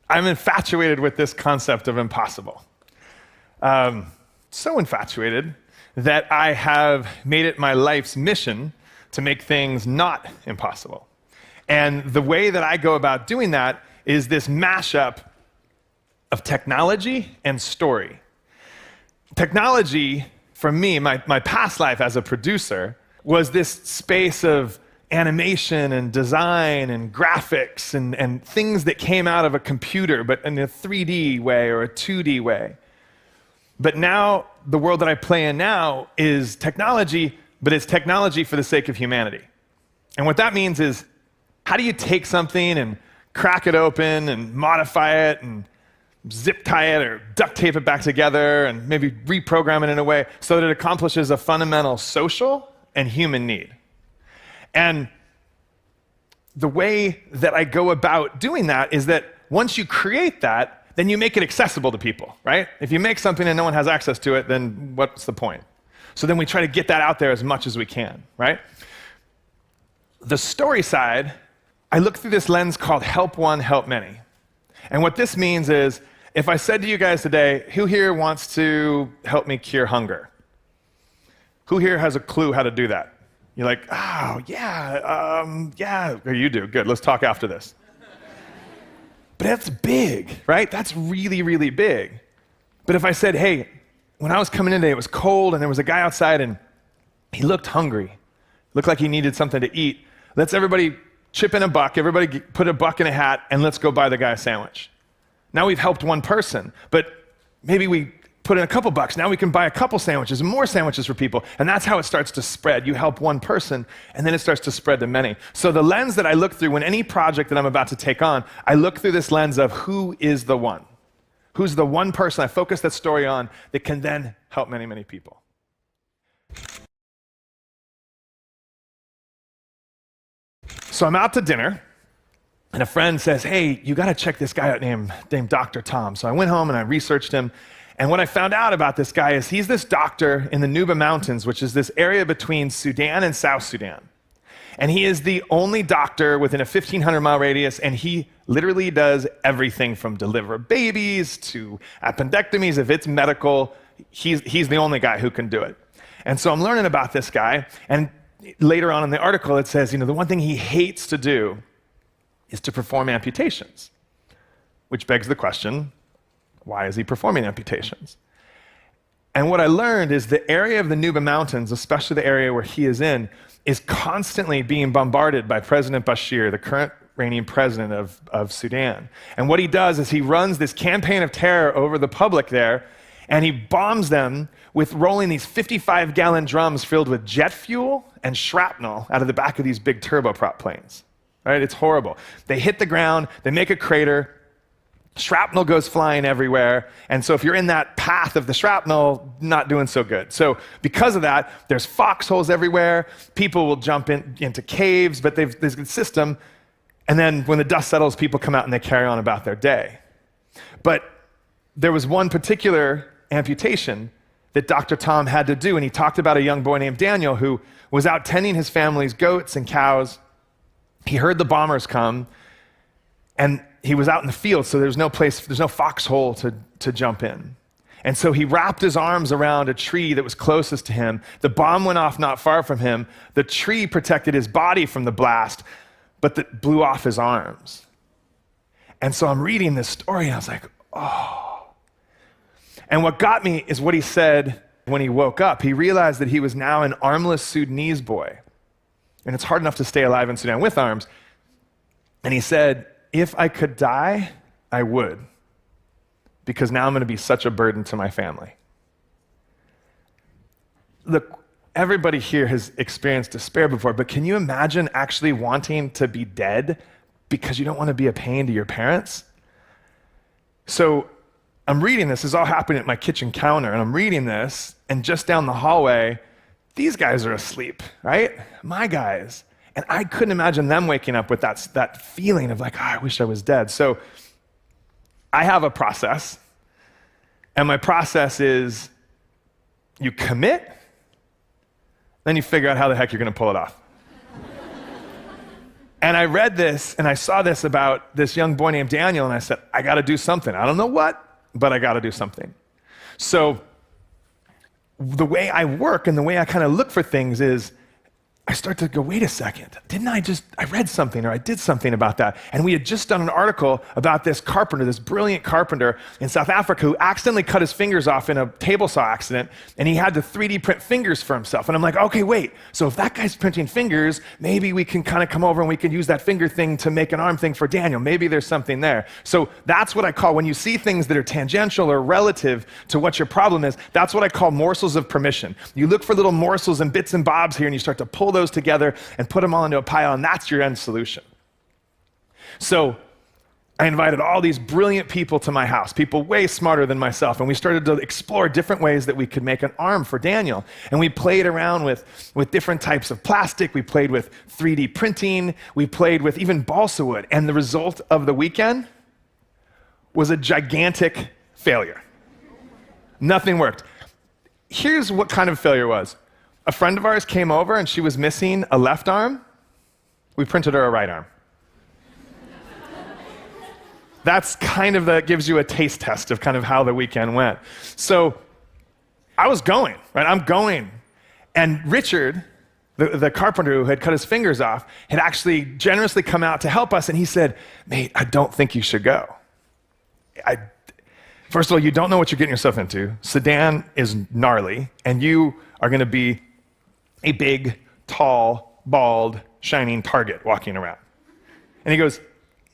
I'm infatuated with this concept of impossible. So infatuated that I have made it my life's mission to make things not impossible. And the way that I go about doing that is this mashup of technology and story. Technology, for me, my past life as a producer, was this space of animation and design and graphics and things that came out of a computer, but in a 3D way or a 2D way. But now, the world that I play in now is technology, but it's technology for the sake of humanity. And what that means is, how do you take something and crack it open and modify it and zip tie it or duct tape it back together and maybe reprogram it in a way so that it accomplishes a fundamental social and human need? And the way that I go about doing that is that once you create that, then you make it accessible to people, right? If you make something and no one has access to it, then what's the point? So then we try to get that out there as much as we can, right? The story side, I look through this lens called help one, help many. And what this means is, if I said to you guys today, who here wants to help me cure hunger? Who here has a clue how to do that? You're like, oh, yeah, or you do. Good, let's talk after this. But that's big, right? That's really, really big. But if I said, hey, when I was coming in today, it was cold, and there was a guy outside, and he looked hungry. Looked like he needed something to eat. Let's everybody chip in a buck, everybody put a buck in a hat, and let's go buy the guy a sandwich. Now we've helped one person, but maybe we put in a couple bucks. Now we can buy a couple sandwiches and more sandwiches for people. And that's how it starts to spread. You help one person, and then it starts to spread to many. So the lens that I look through when any project that I'm about to take on, I look through this lens of who is the one? Who's the one person I focus that story on that can then help many, many people? So I'm out to dinner, and a friend says, hey, you got to check this guy out named Dr. Tom. So I went home and I researched him. And what I found out about this guy is he's this doctor in the Nuba Mountains, which is this area between Sudan and South Sudan. And he is the only doctor within a 1,500-mile radius, and he literally does everything from deliver babies to appendectomies. If it's medical, he's the only guy who can do it. And so I'm learning about this guy, and later on in the article it says, the one thing he hates to do is to perform amputations, which begs the question, why is he performing amputations? And what I learned is the area of the Nuba Mountains, especially the area where he is in, is constantly being bombarded by President Bashir, the current reigning president of Sudan. And what he does is he runs this campaign of terror over the public there, and he bombs them with rolling these 55-gallon drums filled with jet fuel and shrapnel out of the back of these big turboprop planes. Right? It's horrible. They hit the ground, they make a crater, shrapnel goes flying everywhere, and so if you're in that path of the shrapnel, not doing so good. So because of that, there's foxholes everywhere, people will jump into caves, but there's a system, and then when the dust settles, people come out and they carry on about their day. But there was one particular amputation that Dr. Tom had to do, and he talked about a young boy named Daniel who was out tending his family's goats and cows. He heard the bombers come, and he was out in the field, so there's no foxhole to jump in. And so he wrapped his arms around a tree that was closest to him. The bomb went off not far from him. The tree protected his body from the blast, but that blew off his arms. And so I'm reading this story, and I was like, oh. And what got me is what he said when he woke up. He realized that he was now an armless Sudanese boy. And it's hard enough to stay alive in Sudan with arms. And he said, if I could die, I would, because now I'm going to be such a burden to my family. Look, everybody here has experienced despair before, but can you imagine actually wanting to be dead because you don't want to be a pain to your parents? So I'm reading this. This is all happening at my kitchen counter, and I'm reading this, and just down the hallway, these guys are asleep, right? My guys. And I couldn't imagine them waking up with that feeling of like, oh, I wish I was dead. So I have a process, and my process is you commit, then you figure out how the heck you're going to pull it off. And I read this and I saw this about this young boy named Daniel, and I said, I got to do something. I don't know what, but I got to do something. So the way I work and the way I kind of look for things is I start to go, wait a second, I read something or I did something about that. And we had just done an article about this carpenter, this brilliant carpenter in South Africa who accidentally cut his fingers off in a table saw accident, and he had to 3D print fingers for himself. And I'm like, okay, wait, so if that guy's printing fingers, maybe we can kind of come over and we can use that finger thing to make an arm thing for Daniel. Maybe there's something there. So that's what I call, when you see things that are tangential or relative to what your problem is, that's what I call morsels of permission. You look for little morsels and bits and bobs here, and you start to pull those together and put them all into a pile, and that's your end solution. So I invited all these brilliant people to my house, people way smarter than myself, and we started to explore different ways that we could make an arm for Daniel. And we played around with different types of plastic, we played with 3D printing, we played with even balsa wood, and the result of the weekend was a gigantic failure. Nothing worked. Here's what kind of failure was. A friend of ours came over and she was missing a left arm. We printed her a right arm. That's kind of gives you a taste test of kind of how the weekend went. So I was going, right? I'm going. And Richard, the carpenter who had cut his fingers off, had actually generously come out to help us. And he said, mate, I don't think you should go. First of all, you don't know what you're getting yourself into. Sudan is gnarly, and you are going to be a big, tall, bald, shining target walking around. And he goes,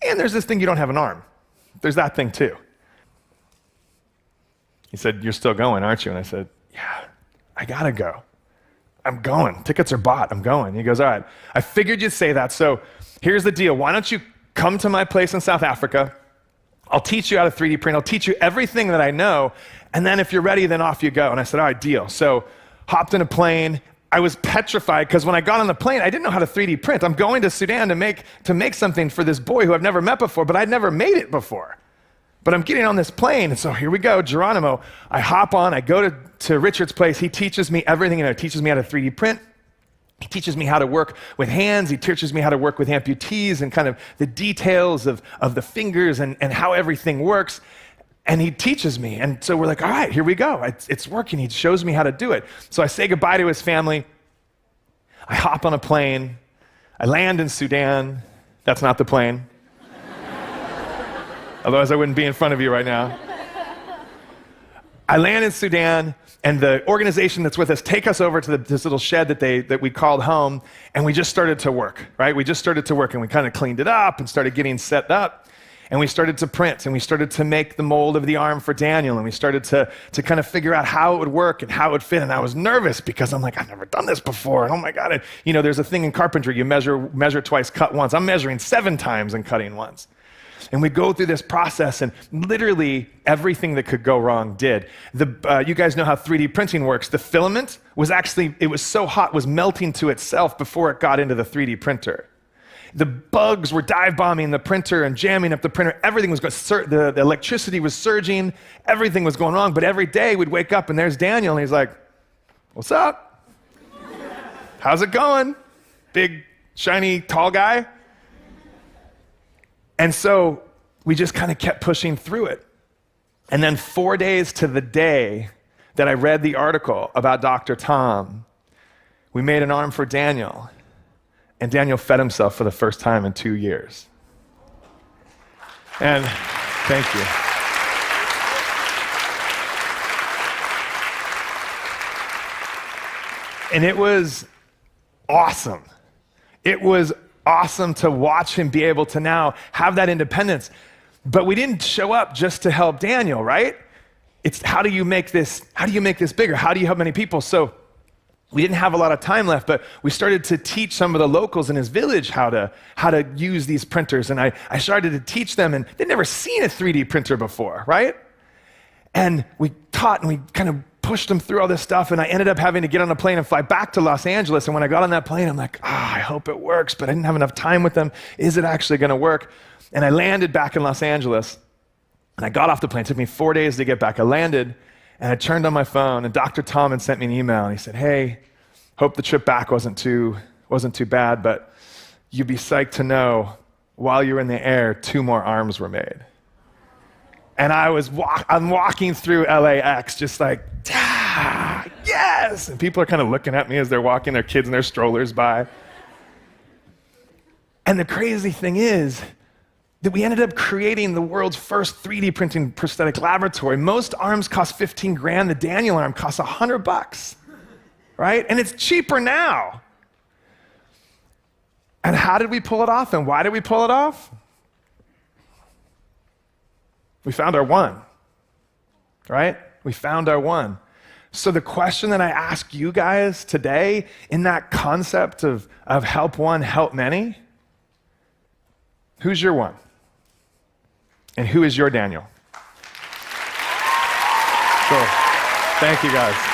and there's this thing, you don't have an arm. There's that thing too. He said, you're still going, aren't you? And I said, yeah, I gotta go. I'm going. Tickets are bought. I'm going. He goes, all right, I figured you'd say that. So here's the deal. Why don't you come to my place in South Africa? I'll teach you how to 3D print. I'll teach you everything that I know. And then if you're ready, then off you go. And I said, all right, deal. So hopped in a plane. I was petrified because when I got on the plane, I didn't know how to 3D print. I'm going to Sudan to make something for this boy who I've never met before, but I'd never made it before. But I'm getting on this plane, and so here we go, Geronimo. I hop on, I go to Richard's place. He teaches me everything, he teaches me how to 3D print. He teaches me how to work with hands. He teaches me how to work with amputees and kind of the details of the fingers and how everything works. And he teaches me. And so we're like, all right, here we go. It's working. He shows me how to do it. So I say goodbye to his family. I hop on a plane. I land in Sudan. That's not the plane. Otherwise, I wouldn't be in front of you right now. I land in Sudan, and the organization that's with us take us over to this little shed that we called home, and we just started to work, right? We just started to work, and we kind of cleaned it up and started getting set up. And we started to print, and we started to make the mold of the arm for Daniel, and we started to kind of figure out how it would work and how it would fit. And I was nervous because I'm like, I've never done this before. And oh my God, there's a thing in carpentry, you measure twice, cut once. I'm measuring 7 times and cutting once. And we go through this process, and literally everything that could go wrong did. You guys know how 3D printing works. The filament was it was so hot, was melting to itself before it got into the 3D printer. The bugs were dive bombing the printer and jamming up the printer. Everything was going, the electricity was surging. Everything was going wrong. But every day we'd wake up and there's Daniel, and he's like, what's up? How's it going? Big, shiny, tall guy. And so we just kind of kept pushing through it. And then 4 days to the day that I read the article about Dr. Tom, we made an arm for Daniel. And Daniel fed himself for the first time in 2 years. And thank you. And it was awesome. It was awesome to watch him be able to now have that independence. But we didn't show up just to help Daniel, right? It's how do you make this bigger? How do you help many people? So we didn't have a lot of time left, but we started to teach some of the locals in his village how to use these printers. And I started to teach them, and they'd never seen a 3D printer before, right? And we taught, and we kind of pushed them through all this stuff, and I ended up having to get on a plane and fly back to Los Angeles. And when I got on that plane, I'm like, I hope it works, but I didn't have enough time with them. Is it actually gonna work? And I landed back in Los Angeles, and I got off the plane. It took me 4 days to get back. I landed, and I turned on my phone, and Dr. Tom had sent me an email, and he said, hey, hope the trip back wasn't too bad, but you'd be psyched to know while you were in the air, 2 more arms were made. And I'm walking through LAX just like, yes! And people are kind of looking at me as they're walking their kids and their strollers by. And the crazy thing is that we ended up creating the world's first 3D printing prosthetic laboratory. Most arms cost 15 grand. The Daniel arm costs $100, right? And it's cheaper now. And how did we pull it off? And why did we pull it off? We found our one, right? We found our one. So the question that I ask you guys today in that concept of help one, help many, who's your one? And who is your Daniel? Cool. Thank you, guys.